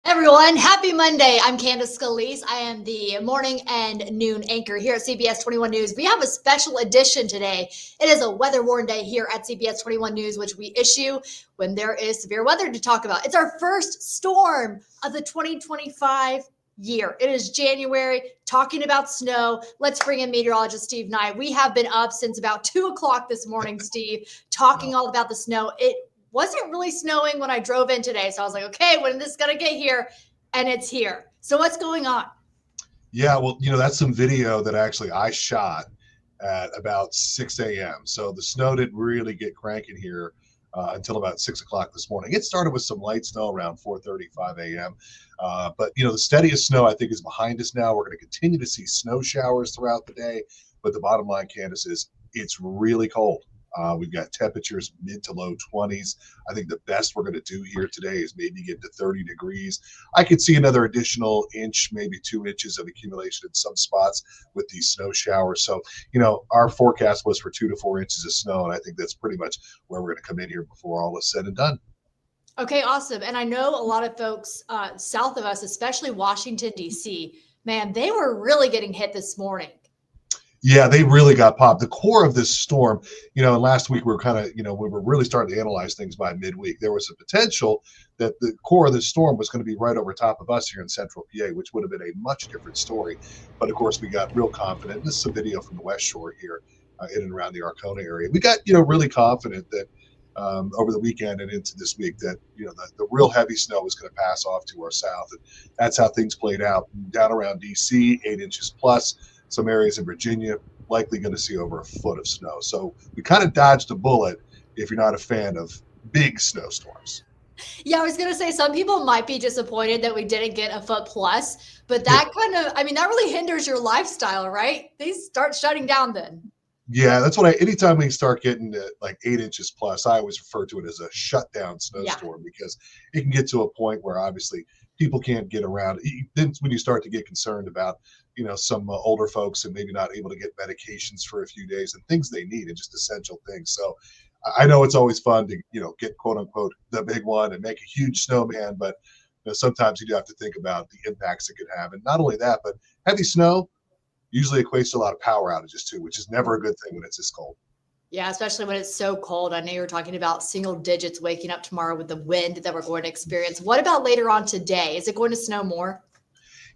Everyone, happy Monday. I'm Candace Scalese. I am the morning and noon anchor here at CBS 21 News. We have a special edition today. It is a weather warn day here at CBS 21 News, which we issue when there is severe weather to talk about. It's our first storm of the 2025 year. It is January, talking about snow. Let's bring in meteorologist Steve Nye. We have been up since about 2 o'clock this morning, Steve, talking all about the snow. It wasn't really snowing when I drove in today. So I was like, okay, when is this going to get here? And it's here. So what's going on? Yeah, well, that's some video that actually I shot at about 6 a.m. So the snow didn't really get cranking here until about 6 o'clock this morning. It started with some light snow around 4:35 a.m. But the steadiest snow, I think, is behind us now. We're going to continue to see snow showers throughout the day. But the bottom line, Candace, is it's really cold. We've got temperatures mid to low 20s. I think the best we're going to do here today is maybe get to 30 degrees. I could see another additional inch, maybe 2 inches of accumulation in some spots with these snow showers. So, our forecast was for 2 to 4 inches of snow, and I think that's pretty much where we're going to come in here before all is said and done. Okay, awesome. And I know a lot of folks south of us, especially Washington, D.C., man, they were really getting hit this morning. Yeah, they really got popped. The core of this storm, and last week we were kind of, we were really starting to analyze things by midweek. There was a potential that the core of this storm was going to be right over top of us here in central PA, which would have been a much different story. But of course, we got real confident. This is a video from the West Shore here in and around the Arcona area. We got, really confident that over the weekend and into this week that, the real heavy snow was going to pass off to our south. And that's how things played out. Down around D.C., 8 inches plus. Some areas in Virginia likely going to see over a foot of snow. So we kind of dodged a bullet if you're not a fan of big snowstorms. Yeah, I was going to say some people might be disappointed that we didn't get a foot plus, but that kind of, that really hinders your lifestyle, right? These start shutting down then. Yeah, that's what anytime we start getting to like 8 inches plus, I always refer to it as a shutdown snowstorm because it can get to a point where obviously people can't get around. Then when you start to get concerned about, some older folks and maybe not able to get medications for a few days and things they need and just essential things. So I know it's always fun to, get quote unquote the big one and make a huge snowman, but sometimes you do have to think about the impacts it could have. And not only that, but heavy snow usually equates to a lot of power outages too, which is never a good thing when it's this cold. Yeah, especially when it's so cold. I know you were talking about single digits waking up tomorrow with the wind that we're going to experience. What about later on today? Is it going to snow more?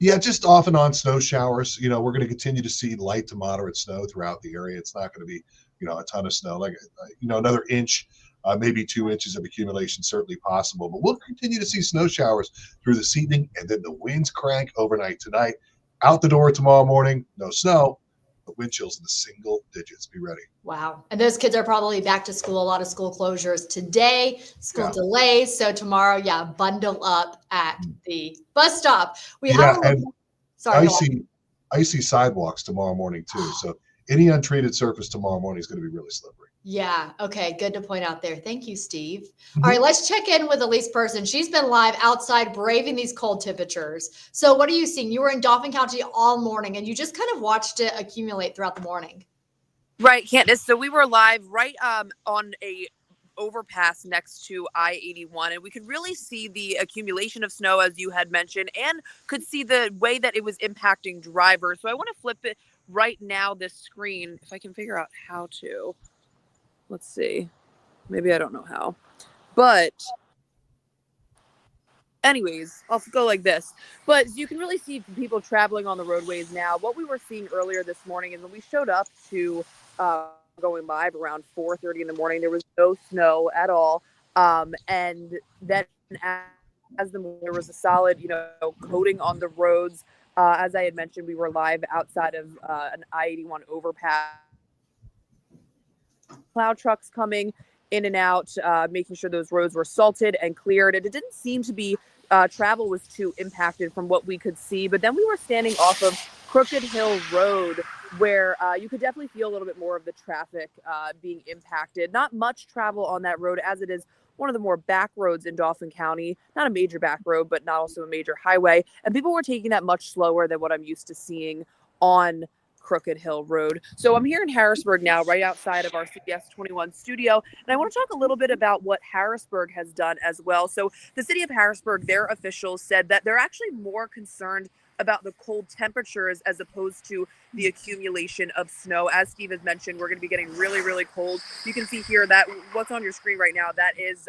Yeah, just off and on snow showers. We're going to continue to see light to moderate snow throughout the area. It's not going to be, a ton of snow. Like, another inch, maybe 2 inches of accumulation, certainly possible. But we'll continue to see snow showers through this evening, and then the winds crank overnight tonight. Out the door tomorrow morning, no snow, but wind chills in the single digits. Be ready. Wow. And those kids are probably back to school. A lot of school closures today, school delays. So tomorrow, bundle up at the bus stop. I see sidewalks tomorrow morning too. So any untreated surface tomorrow morning is going to be really slippery. Yeah. Okay. Good to point out there. Thank you, Steve. Mm-hmm. All right. Let's check in with Elise Person. She's been live outside braving these cold temperatures. So what are you seeing? You were in Dauphin County all morning and you just kind of watched it accumulate throughout the morning. Right, Candace. So we were live right on a overpass next to I-81, and we could really see the accumulation of snow, as you had mentioned, and could see the way that it was impacting drivers. So I want to flip it right now, this screen, if I can figure out how to. Let's see. Maybe I don't know how. But anyways, I'll go like this. But you can really see people traveling on the roadways now. What we were seeing earlier this morning is when we showed up to going live around 4:30 in the morning, there was no snow at all. And then as there was a solid, coating on the roads. As I had mentioned, we were live outside of an I-81 overpass. Plow trucks coming in and out, making sure those roads were salted and cleared. And it didn't seem to be travel was too impacted from what we could see. But then we were standing off of Crooked Hill Road, where you could definitely feel a little bit more of the traffic being impacted. Not much travel on that road, as it is one of the more back roads in Dauphin County. Not a major back road, but not also a major highway. And people were taking that much slower than what I'm used to seeing on Crooked Hill Road. So I'm here in Harrisburg now, right outside of our CBS 21 studio, and I want to talk a little bit about what Harrisburg has done as well. So the city of Harrisburg, their officials said that they're actually more concerned about the cold temperatures as opposed to the accumulation of snow. As Steve has mentioned, we're going to be getting really, really cold. You can see here that what's on your screen right now, that is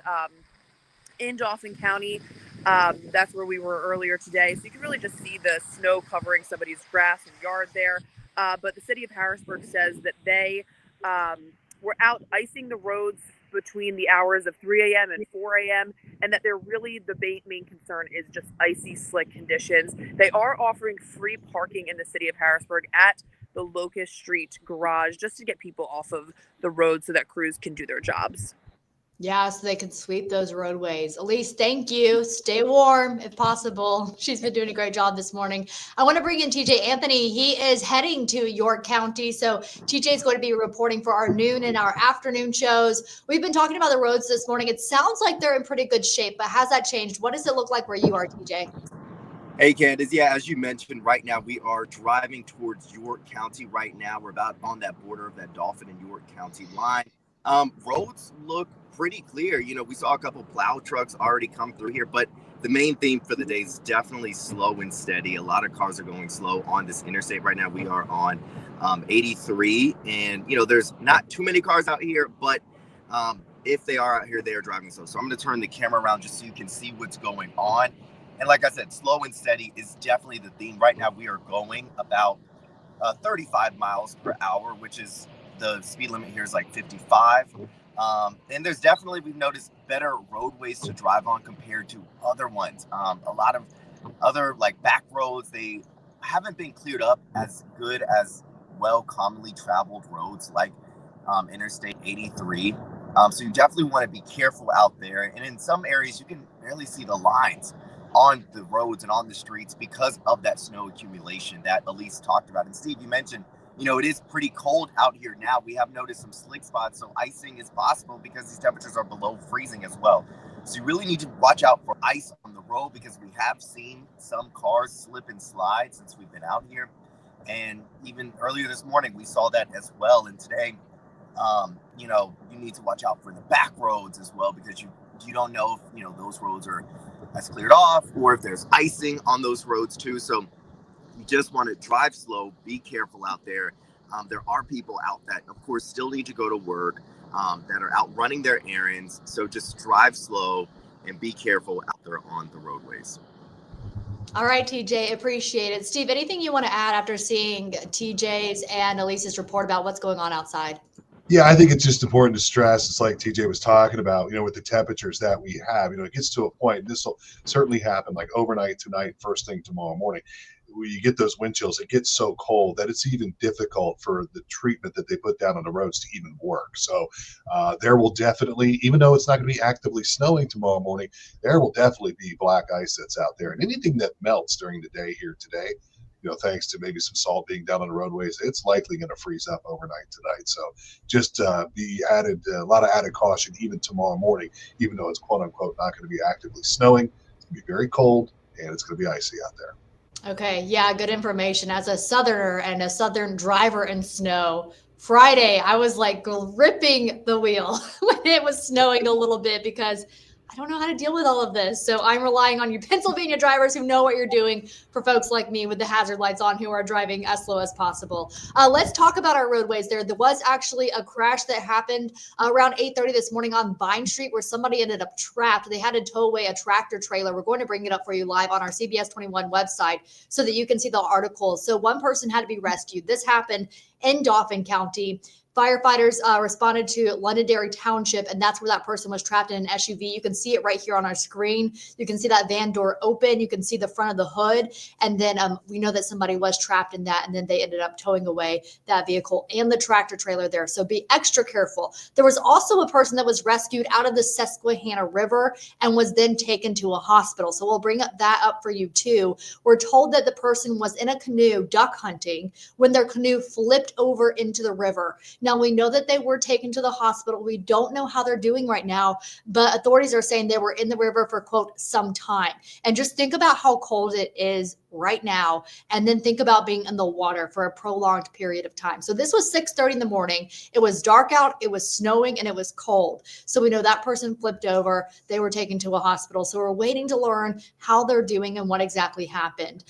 in Dauphin County. That's where we were earlier today. So you can really just see the snow covering somebody's grass and yard there. But the city of Harrisburg says that they were out icing the roads between the hours of 3 a.m. and 4 a.m. and that they're really, the main concern is just icy, slick conditions. They are offering free parking in the city of Harrisburg at the Locust Street garage just to get people off of the road so that crews can do their jobs. Yeah, so they can sweep those roadways. Elise, thank you. Stay warm if possible. She's been doing a great job this morning. I want to bring in TJ Anthony. He is heading to York County. So TJ is going to be reporting for our noon and our afternoon shows. We've been talking about the roads this morning. It sounds like they're in pretty good shape, but has that changed? What does it look like where you are, TJ? Hey, Candace. Yeah, as you mentioned, right now we are driving towards York County right now. We're about on that border of that Dauphin and York County line. Roads look pretty clear. You know, we saw a couple plow trucks already come through here, but the main theme for the day is definitely slow and steady. A lot of cars are going slow on this interstate right now. We are on 83, and, you know, there's not too many cars out here, but if they are out here, they are driving slow. So I'm going to turn the camera around just so you can see what's going on. And like I said, slow and steady is definitely the theme. Right now, we are going about 35 miles per hour, which is the speed limit here is like 55. And there's definitely, we've noticed better roadways to drive on compared to other ones. A lot of other like back roads, they haven't been cleared up as good as well commonly traveled roads like Interstate 83. So you definitely want to be careful out there. And in some areas, you can barely see the lines on the roads and on the streets because of that snow accumulation that Elise talked about. And Steve, you mentioned, you know, it is pretty cold out here now. We have noticed some slick spots, so icing is possible because these temperatures are below freezing as well. So you really need to watch out for ice on the road because we have seen some cars slip and slide since we've been out here. And even earlier this morning, we saw that as well. And today, you know, you need to watch out for the back roads as well because you don't know if, you know, those roads are as cleared off or if there's icing on those roads too. So you just want to drive slow, be careful out there. There are people out that, of course, still need to go to work, that are out running their errands. So just drive slow and be careful out there on the roadways. All right, TJ, appreciate it. Steve, anything you want to add after seeing TJ's and Elise's report about what's going on outside? Yeah, I think it's just important to stress. It's like TJ was talking about, you know, with the temperatures that we have, you know, it gets to a point, and this will certainly happen like overnight tonight, first thing tomorrow morning, where you get those wind chills. It gets so cold that it's even difficult for the treatment that they put down on the roads to even work. So there will definitely, even though it's not going to be actively snowing tomorrow morning, there will definitely be black ice that's out there. And anything that melts during the day here today, you know, thanks to maybe some salt being down on the roadways, it's likely going to freeze up overnight tonight. So just be added, a lot of added caution even tomorrow morning, even though it's quote unquote not going to be actively snowing. It's going to be very cold and it's going to be icy out there. Okay, yeah, good information. As a Southerner and a Southern driver in snow, Friday, I was like gripping the wheel when it was snowing a little bit because I don't know how to deal with all of this. So I'm relying on you Pennsylvania drivers who know what you're doing for folks like me with the hazard lights on who are driving as slow as possible. Let's talk about our roadways there. There was actually a crash that happened around 8:30 this morning on Vine Street where somebody ended up trapped. They had to tow away a tractor trailer. We're going to bring it up for you live on our CBS 21 website so that you can see the articles. So one person had to be rescued. This happened in Dauphin County. Firefighters responded to Londonderry Township, and that's where that person was trapped in an SUV. You can see it right here on our screen. You can see that van door open. You can see the front of the hood. And then we know that somebody was trapped in that, and then they ended up towing away that vehicle and the tractor trailer there. So be extra careful. There was also a person that was rescued out of the Susquehanna River and was then taken to a hospital. So we'll bring that up for you too. We're told that the person was in a canoe duck hunting when their canoe flipped over into the river. Now, we know that they were taken to the hospital. We don't know how they're doing right now, but authorities are saying they were in the river for, quote, some time. And just think about how cold it is right now, and then think about being in the water for a prolonged period of time. So this was 6:30 in the morning. It was dark out, it was snowing, and it was cold. So we know that person flipped over. They were taken to a hospital. So we're waiting to learn how they're doing and what exactly happened.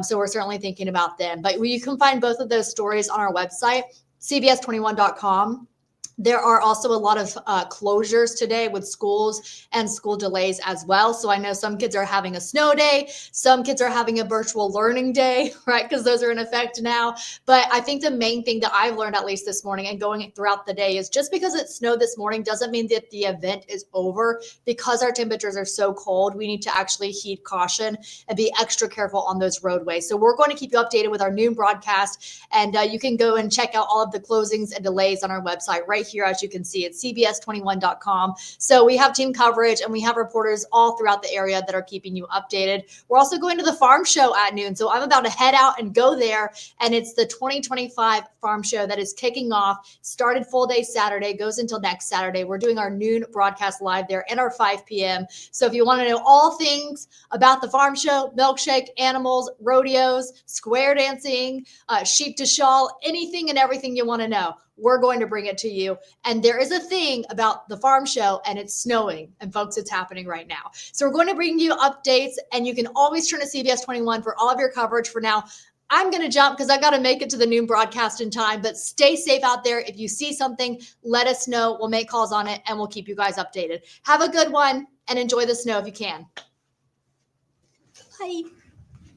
So we're certainly thinking about them. But you can find both of those stories on our website, cbs21.com. There are also a lot of closures today with schools and school delays as well. So I know some kids are having a snow day. Some kids are having a virtual learning day, right? Because those are in effect now. But I think the main thing that I've learned, at least this morning and going throughout the day, is just because it snowed this morning doesn't mean that the event is over. Because our temperatures are so cold, we need to actually heed caution and be extra careful on those roadways. So we're going to keep you updated with our noon broadcast. And you can go and check out all of the closings and delays on our website right here, as you can see, at cbs21.com. So we have team coverage and we have reporters all throughout the area that are keeping you updated. We're also going to the farm show at noon. So I'm about to head out and go there. And it's the 2025 farm show that is kicking off. Started full day Saturday, goes until next Saturday. We're doing our noon broadcast live there and our 5 p.m. So if you want to know all things about the farm show, milkshake, animals, rodeos, square dancing, sheep to shawl, anything and everything you want to know, we're going to bring it to you. And there is a thing about the farm show, and it's snowing. And folks, it's happening right now. So we're going to bring you updates, and you can always turn to CBS 21 for all of your coverage. For now, I'm going to jump because I got to make it to the noon broadcast in time, but stay safe out there. If you see something, let us know. We'll make calls on it, and we'll keep you guys updated. Have a good one, and enjoy the snow if you can. Bye.